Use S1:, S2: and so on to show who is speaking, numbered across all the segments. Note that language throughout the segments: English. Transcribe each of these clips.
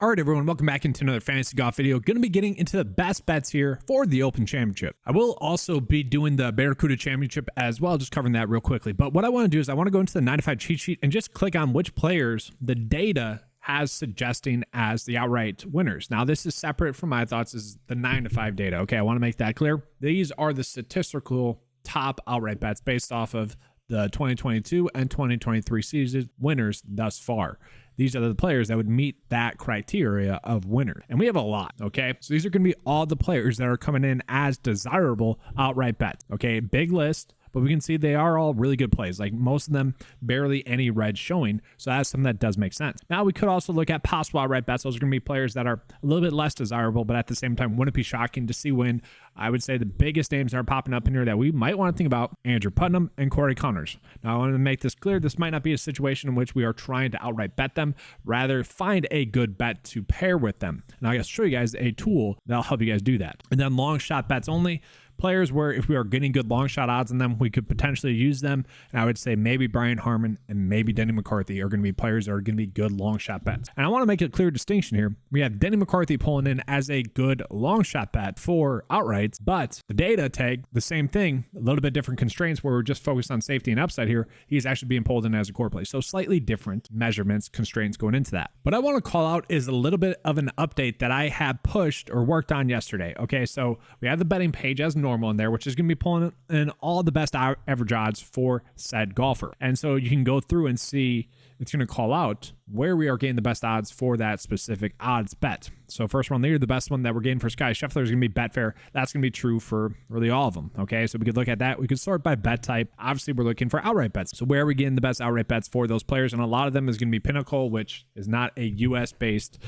S1: All right, everyone, welcome back into another fantasy golf video. Going to be getting into the best bets here for the Open Championship. I will also be doing the Barracuda Championship as well, just covering that real quickly. But what I want to do is I want to go into the 9-to-5 cheat sheet and just click on which players the data has suggesting as the outright winners. Now, this is separate from my thoughts as the 9-to-5 data. Okay, I want to make that clear. These are the statistical top outright bets based off of the 2022 and 2023 season winners thus far. These are the players that would meet that criteria of winner. And we have a lot, okay? So these are going to be all the players that are coming in as desirable outright bets, okay? Big list, but we can see they are all really good plays. Like most of them, barely any red showing. So that's something that does make sense. Now we could also look at possible outright bets. Those are going to be players that are a little bit less desirable, but at the same time, wouldn't it be shocking to see when I would say the biggest names that are popping up in here that we might want to think about: Andrew Putnam and Corey Connors. Now I want to make this clear. This might not be a situation in which we are trying to outright bet them. Rather, find a good bet to pair with them. And I'm going to show you guys a tool that'll help you guys do that. And then long shot bets only. Players where if we are getting good long shot odds on them, we could potentially use them. And I would say maybe Brian Harman and maybe Denny McCarthy are going to be players that are going to be good long shot bets. And I want to make a clear distinction here. We have Denny McCarthy pulling in as a good long shot bet for outrights, but the data tag, the same thing, a little bit different constraints where we're just focused on safety and upside here. He's actually being pulled in as a core play. So slightly different measurements, constraints going into that. What I want to call out is a little bit of an update that I have pushed or worked on yesterday. Okay, so we have the betting page as normal in there, which is going to be pulling in all the best average odds for said golfer. And so you can go through and see, it's going to call out where we are getting the best odds for that specific odds bet. So first one there, the best one that we're getting for Sky Scheffler is going to be Betfair. That's going to be true for really all of them. Okay, so we could look at that. We could sort by bet type. Obviously, we're looking for outright bets. So where are we getting the best outright bets for those players? And a lot of them is going to be Pinnacle, which is not a US-based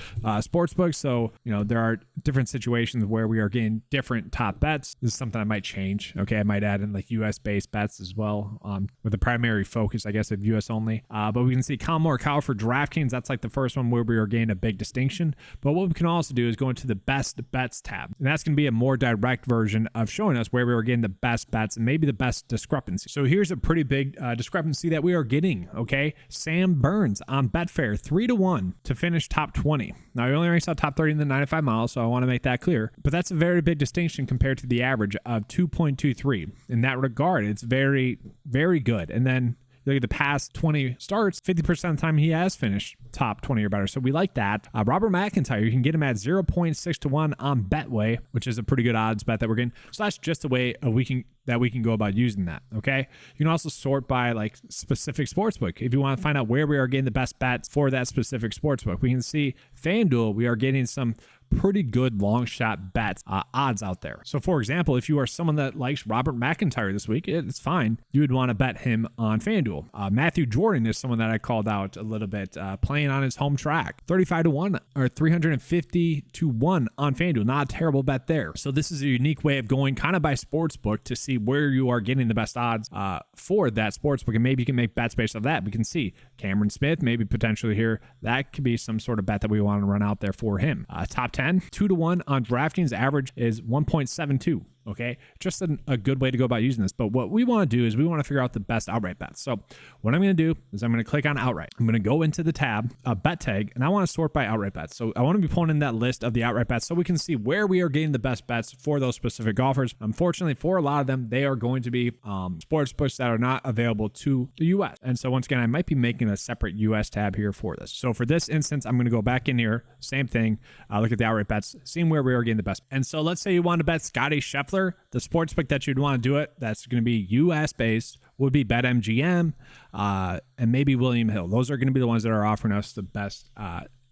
S1: sports book. So, you know, there are different situations where we are getting different top bets. This is something I might change. Okay, I might add in like US-based bets as well, with the primary focus, I guess, of US only. But we can see Colmore Cow for DraftKings. That's like the first one where we are getting a big distinction. But what we can also do is go into the best bets tab. And that's going to be a more direct version of showing us where we are getting the best bets and maybe the best discrepancy. So here's a pretty big discrepancy that we are getting, okay? Sam Burns on Betfair, 3-1 to finish top 20. Now, we only saw top 30 in the 95 miles, so I want to make that clear. But that's a very big distinction compared to the average of 2.23. In that regard, it's very, very good. And then look at the past 20 starts, 50% of the time he has finished top 20 or better. So we like that. Robert McIntyre, you can get him at 0.6 to 1 on Betway, which is a pretty good odds bet that we're getting. So that's just a way we can go about using that. Okay. You can also sort by like specific sportsbook. If you want to find out where we are getting the best bets for that specific sportsbook, we can see FanDuel, we are getting some pretty good long shot bets odds out there. So for example, if you are someone that likes Robert McIntyre this week, it's fine. You would want to bet him on FanDuel. Matthew Jordan is someone that I called out a little bit, playing on his home track, 35 to 1 or 350 to 1 on FanDuel. Not a terrible bet there. So this is a unique way of going kind of by sportsbook to see where you are getting the best odds for that sportsbook, and maybe you can make bets based on that. We can see Cameron Smith maybe potentially here. That could be some sort of bet that we want to run out there for him. Top 10, 2-1 on DraftKings. Average is 1.72. Okay, just a good way to go about using this. But what we want to do is we want to figure out the best outright bets. So what I'm going to do is I'm going to click on outright. I'm going to go into the tab, bet tag, and I want to sort by outright bets. So I want to be pulling in that list of the outright bets so we can see where we are getting the best bets for those specific golfers. Unfortunately, for a lot of them, they are going to be sports books that are not available to the US. And so once again, I might be making a separate US tab here for this. So for this instance, I'm going to go back in here, same thing, look at the outright bets, seeing where we are getting the best. And so let's say you want to bet Scotty Scheffler. The sportsbook that you'd want to do it, that's going to be US based, would be BetMGM and maybe William Hill. Those are going to be the ones that are offering us the best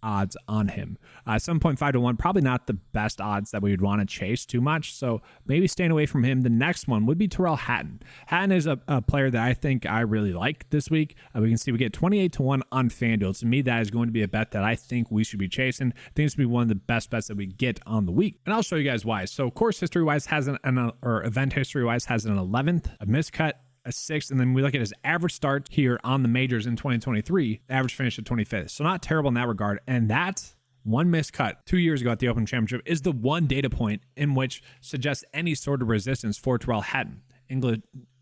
S1: odds on him. 7.5 to 1, probably not the best odds that we would want to chase too much. So maybe staying away from him. The next one would be Terrell Hatton. Hatton is a player that I think I really like this week. We can see we get 28 to 1 on FanDuel. To me, that is going to be a bet that I think we should be chasing. I think it's going to be one of the best bets that we get on the week. And I'll show you guys why. So course history wise has event history wise has an 11th, a miscut, a 6th, and then we look at his average start here on the majors in 2023, average finish at 25th. So not terrible in that regard. And that one miscut 2 years ago at the Open Championship is the one data point in which suggests any sort of resistance for Terrell Hatton.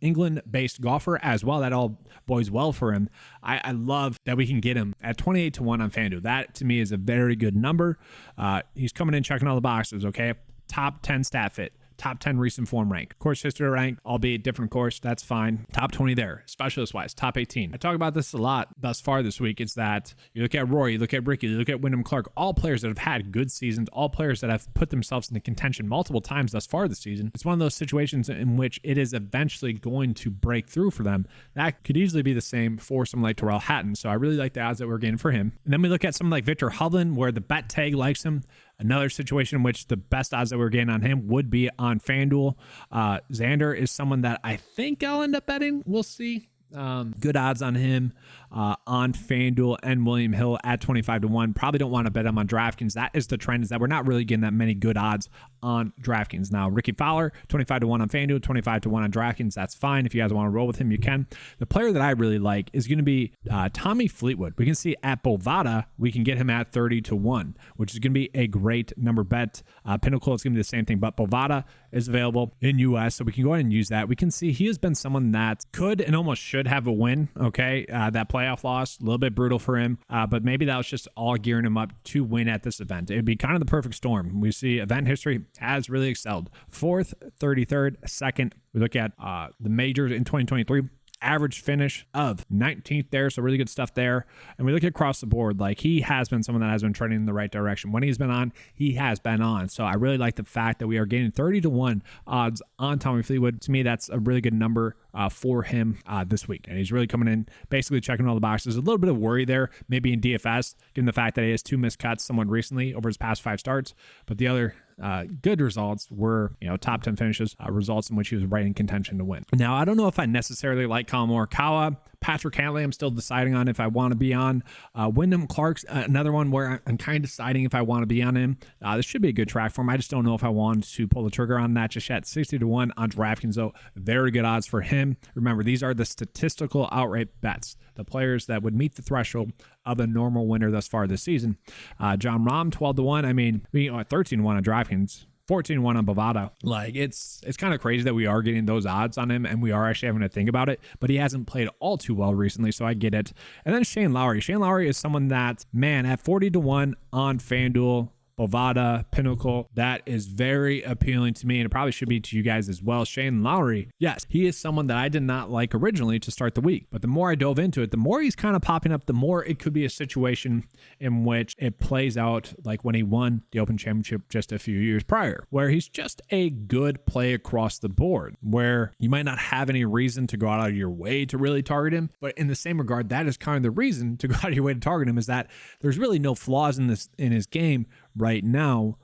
S1: England-based golfer as well. That all bodes well for him. I love that we can get him at 28-1 on FanDuel. That to me is a very good number. He's coming in checking all the boxes, okay? Top 10 stat fit. Top 10 recent form rank. Course history rank, albeit different course, that's fine. Top 20 there. Specialist-wise, top 18. I talk about this a lot thus far this week. It's that you look at Rory, you look at Ricky, you look at Wyndham Clark, all players that have had good seasons, all players that have put themselves into contention multiple times thus far this season. It's one of those situations in which it is eventually going to break through for them. That could easily be the same for someone like Terrell Hatton. So I really like the odds that we're getting for him. And then we look at someone like Victor Hovland, where the bet tag likes him. Another situation in which the best odds that we're getting on him would be on FanDuel. Xander is someone that I think I'll end up betting. We'll see. Good odds on him on FanDuel, and William Hill at 25-1. Probably don't want to bet him on DraftKings. That is the trend, is that we're not really getting that many good odds on DraftKings. Now, Ricky Fowler, 25-1 on FanDuel, 25-1 on DraftKings. That's fine. If you guys want to roll with him, you can. The player that I really like is going to be Tommy Fleetwood. We can see at Bovada, we can get him at 30-1, which is going to be a great number bet. Pinnacle, it's going to be the same thing, but Bovada is available in US, so we can go ahead and use that. We can see he has been someone that could and almost should have a win, okay? That playoff loss, a little bit brutal for him, but maybe that was just all gearing him up to win at this event. It would be kind of the perfect storm. We see event history has really excelled. 4th, 33rd, 2nd. We look at the majors in 2023. Average finish of 19th there, so really good stuff there. And we look across the board, like he has been someone that has been trending in the right direction. When he's been on, he has been on. So I really like the fact that we are getting 30-1 odds on Tommy Fleetwood. To me, that's a really good number for him this week. And he's really coming in, basically checking all the boxes. A little bit of worry there, maybe in DFS, given the fact that he has 2 missed cuts somewhat recently over his past 5 starts. But the other good results were, top 10 finishes, results in which he was right in contention to win. Now, I don't know if I necessarily like Colin Morikawa. Patrick Cantlay, I'm still deciding on if I want to be on. Wyndham Clark's another one where I'm kind of deciding if I want to be on him. This should be a good track for him. I just don't know if I want to pull the trigger on that just yet. 60-1 on DraftKings, though. Very good odds for him. Remember, these are the statistical outright bets, the players that would meet the threshold of a normal winner thus far this season. John Rahm, 12-1. I mean, 13-1 on DraftKings. 14-1 on Bovada. Like, it's kind of crazy that we are getting those odds on him, and we are actually having to think about it, but he hasn't played all too well recently, so I get it. And then Shane Lowry. Shane Lowry is someone that, man, at 40-1 on FanDuel, Bovada, Pinnacle, that is very appealing to me, and it probably should be to you guys as well. Shane Lowry, yes, he is someone that I did not like originally to start the week, but the more I dove into it, the more he's kind of popping up, the more it could be a situation in which it plays out like when he won the Open Championship just a few years prior, where he's just a good play across the board, where you might not have any reason to go out of your way to really target him, but in the same regard, that is kind of the reason to go out of your way to target him, is that there's really no flaws in his game right now,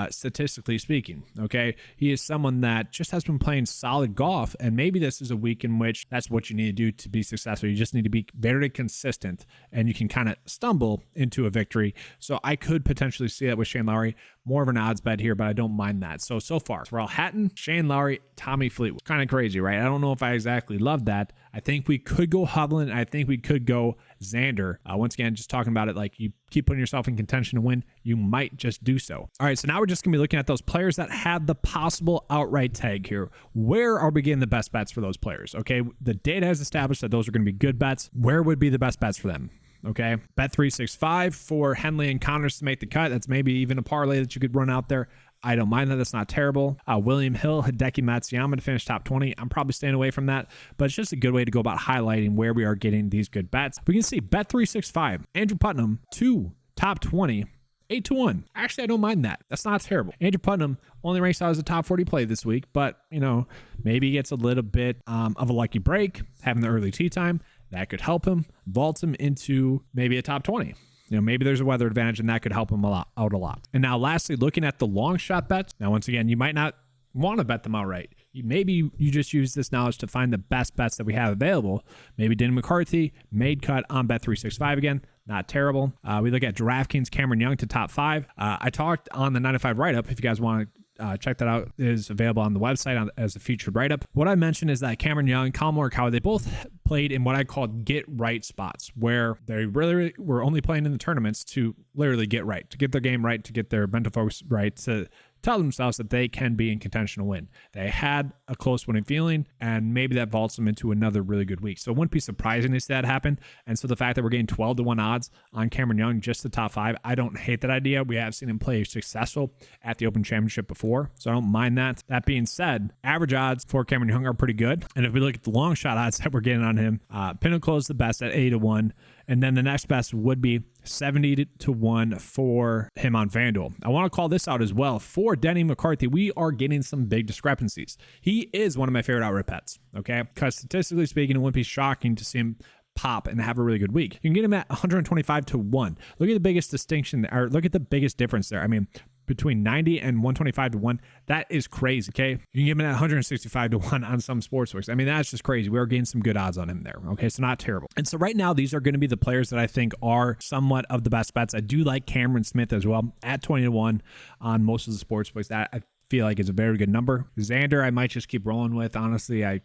S1: statistically speaking. Okay, he is someone that just has been playing solid golf, and maybe this is a week in which that's what you need to do to be successful. You just need to be very consistent, and you can kind of stumble into a victory. So I could potentially see that with Shane Lowry. More of an odds bet here, but I don't mind that. So far, Terrell Hatton, Shane Lowry, Tommy Fleetwood. Kind of crazy, right? I don't know if I exactly love that. I think we could go Hovland. I think we could go Xander. Once again, just talking about it, like, you keep putting yourself in contention to win, you might just do so. All right, so now we're just going to be looking at those players that have the possible outright tag here. Where are we getting the best bets for those players? Okay, the data has established that those are going to be good bets. Where would be the best bets for them? Okay, Bet365 for Henley and Connors to make the cut. That's maybe even a parlay that you could run out there. I don't mind that. That's not terrible. William Hill, Hideki Matsuyama to finish top 20. I'm probably staying away from that, but it's just a good way to go about highlighting where we are getting these good bets. We can see Bet365, Andrew Putnam, 2 top 20, 8-1. Actually, I don't mind that. That's not terrible. Andrew Putnam only ranks out as a top 40 play this week, but, maybe he gets a little bit of a lucky break, having the early tee time. That could help him, vault him into maybe a top 20. Maybe there's a weather advantage, and that could help him out a lot. And now lastly, looking at the long shot bets. Now, once again, you might not want to bet them outright. Maybe you just use this knowledge to find the best bets that we have available. Maybe Denny McCarthy made cut on Bet365 again. Not terrible. We look at DraftKings, Cameron Young to top 5. I talked on the 9-to-5 write-up. If you guys want to check that out, it is available on the website as a featured write-up. What I mentioned is that Cameron Young, Colin Morikawa, they both played in what I call get right spots, where they really were only playing in the tournaments to literally get right, to get their game right, to get their mental focus right, to tell themselves that they can be in contention to win. They had a close winning feeling, and maybe that vaults them into another really good week. So it wouldn't be surprising to see that happen. And so the fact that we're getting 12-1 odds on Cameron Young, just the top 5, I don't hate that idea. We have seen him play successful at the Open Championship before, so I don't mind that. That being said, average odds for Cameron Young are pretty good. And if we look at the long shot odds that we're getting on him, Pinnacle is the best at 8-1. And then the next best would be 70-1 for him on FanDuel. I want to call this out as well. For Denny McCarthy, we are getting some big discrepancies. He is one of my favorite outright bets, okay? Because statistically speaking, it wouldn't be shocking to see him pop and have a really good week. You can get him at 125-1. Look at the biggest distinction, or look at the biggest difference there. I mean, between 90 and 125-1, that is crazy, okay? You can give him at 165-1 on some sportsbooks. I mean, that's just crazy. We are getting some good odds on him there, okay? So not terrible. And so right now, these are going to be the players that I think are somewhat of the best bets. I do like Cameron Smith as well at 20-1 on most of the sportsbooks. That I feel like is a very good number. Xander, I might just keep rolling with. Honestly, I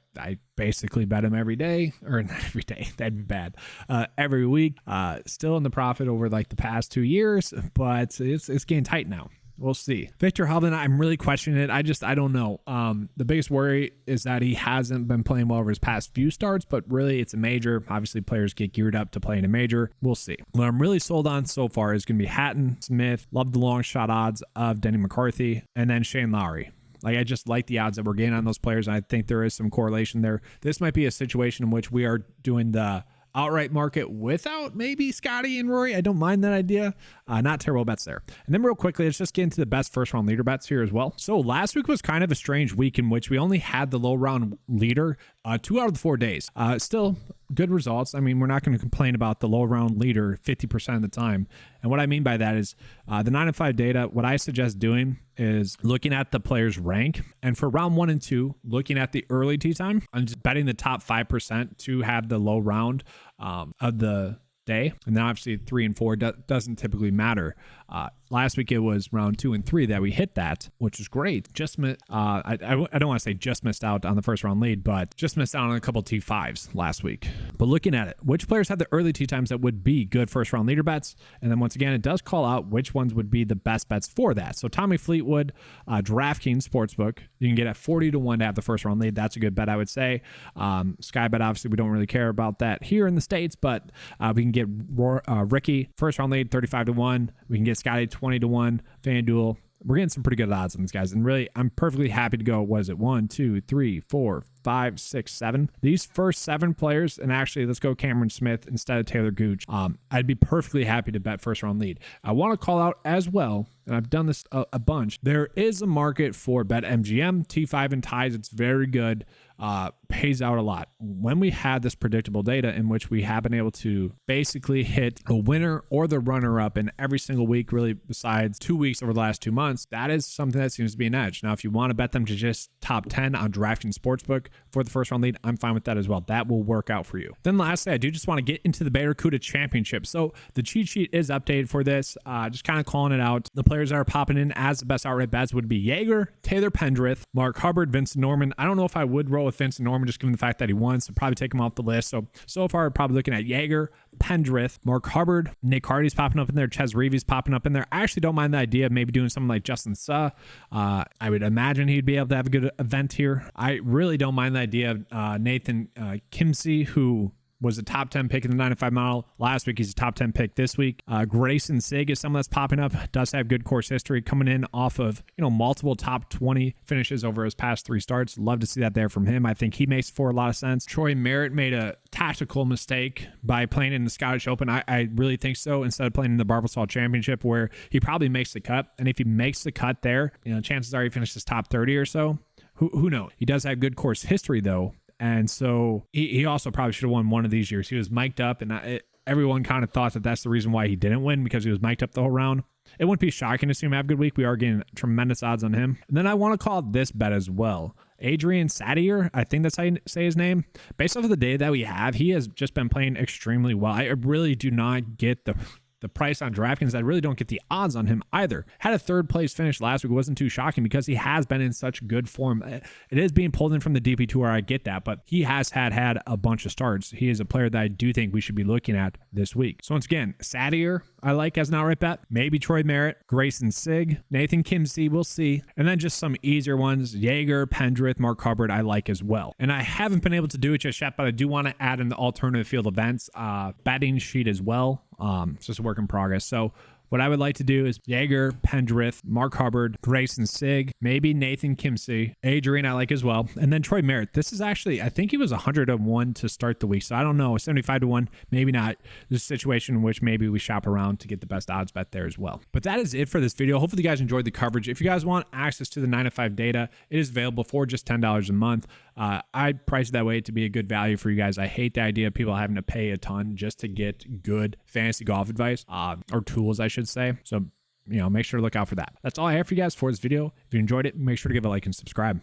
S1: basically bet him every day, or not every day. That'd be bad. Every week. Still in the profit over like the past 2 years, but it's getting tight now. We'll see. Victor Hovland, I'm really questioning it. I don't know. The biggest worry is that he hasn't been playing well over his past few starts, but really it's a major. Obviously, players get geared up to play in a major. We'll see. What I'm really sold on so far is going to be Hatton, Smith, love the long shot odds of Denny McCarthy, and then Shane Lowry. Like, I just like the odds that we're getting on those players, and I think there is some correlation there. This might be a situation in which we are doing the outright market without maybe Scotty and Rory. I don't mind that idea. Not terrible bets there. And then real quickly, let's just get into the best first round leader bets here as well. So last week was kind of a strange week in which we only had the low round leader 2 out of the 4 days. Still good results. I mean, we're not going to complain about the low round leader 50% of the time. And what I mean by that is the 9 and 5 data, what I suggest doing is looking at the player's rank. And for round 1 and 2, looking at the early tee time, I'm just betting the top 5% to have the low round of the day. And then obviously 3 and 4 doesn't typically matter. Last week it was round 2 and 3 that we hit that, which is great. Just I don't want to say just missed out on the first round lead, but just missed out on a couple T5s last week. But looking at it, which players had the early tee times that would be good first round leader bets? And then once again, it does call out which ones would be the best bets for that. So Tommy Fleetwood, DraftKings Sportsbook, you can get at 40-1 to have the first round lead. That's a good bet, I would say. Sky Bet, obviously, we don't really care about that here in the States, but we can get Ricky first round lead 35-1. We can get Scotty 20-1. FanDuel, we're getting some pretty good odds on these guys. And really, I'm perfectly happy to go, what is it, 1, 2, 3, 4, 5, 6, 7. These first 7 players, and actually, let's go Cameron Smith instead of Taylor Gooch. I'd be perfectly happy to bet first round lead. I want to call out as well, and I've done this a bunch, there is a market for BetMGM, T5 and ties. It's very good. Pays out a lot. When we had this predictable data in which we have been able to basically hit a winner or the runner-up in every single week, really besides 2 weeks over the last 2 months, that is something that seems to be an edge. Now, if you want to bet them to just top 10 on DraftKings Sportsbook for the first round lead, I'm fine with that as well. That will work out for you. Then lastly, I do just want to get into the Barracuda Championship. So the cheat sheet is updated for this. Just kind of calling it out. The players that are popping in as the best outright bets would be Jaeger, Taylor Pendrith, Mark Hubbard, Vincent Norrman. I don't know if I would roll with Vincent Norrman just given the fact that he won, so probably take him off the list. So far, probably looking at Jaeger, Pendrith, Mark Hubbard, Nick Hardy's popping up in there, Ches Reeves popping up in there. I actually don't mind the idea of maybe doing something like Justin Suh. I would imagine he'd be able to have a good event here. I really don't mind the idea of Nathan Kimsey, who was a top 10 pick in the 9 and 5 model last week. He's a top 10 pick this week. Grayson Sig is someone that's popping up, does have good course history, coming in off of multiple top 20 finishes over his past 3 starts. Love to see that there from him. I think he makes for a lot of sense. Troy Merritt made a tactical mistake by playing in the Scottish Open. I really think so, instead of playing in the Barracuda Championship, where he probably makes the cut. And if he makes the cut there, chances are he finishes top 30 or so. Who knows? He does have good course history though. And so he also probably should have won one of these years. He was mic'd up, and everyone kind of thought that that's the reason why he didn't win, because he was mic'd up the whole round. It wouldn't be shocking to see him have a good week. We are getting tremendous odds on him. And then I want to call this bet as well. Adrian Sadier, I think that's how you say his name. Based off of the data that we have, he has just been playing extremely well. I really do not get the the price on DraftKings, I really don't get the odds on him either. Had a third place finish last week. It wasn't too shocking because he has been in such good form. It is being pulled in from the DP Tour. I get that, but he has had a bunch of starts. He is a player that I do think we should be looking at this week. So once again, Sadier, I like as an outright bet. Maybe Troy Merritt, Grayson Sigg, Nathan Kimsey, we'll see. And then just some easier ones, Jaeger, Pendrith, Mark Hubbard, I like as well. And I haven't been able to do it just yet, but I do want to add in the alternative field events betting sheet as well. It's just a work in progress. So what I would like to do is Jaeger, Pendrith, Mark Hubbard, Grayson Sigg, maybe Nathan Kimsey, Adrian I like as well, and then Troy Merritt. This is actually, I think he was 101 to start the week, so I don't know, 75 to 1, maybe not. This is a situation in which maybe we shop around to get the best odds bet there as well. But that is it for this video. Hopefully you guys enjoyed the coverage. If you guys want access to the 9 to 5 data, it is available for just $10 a month. I price it that way to be a good value for you guys. I hate the idea of people having to pay a ton just to get good fantasy golf advice, or tools, I should say. So, make sure to look out for that. That's all I have for you guys for this video. If you enjoyed it, make sure to give a like and subscribe.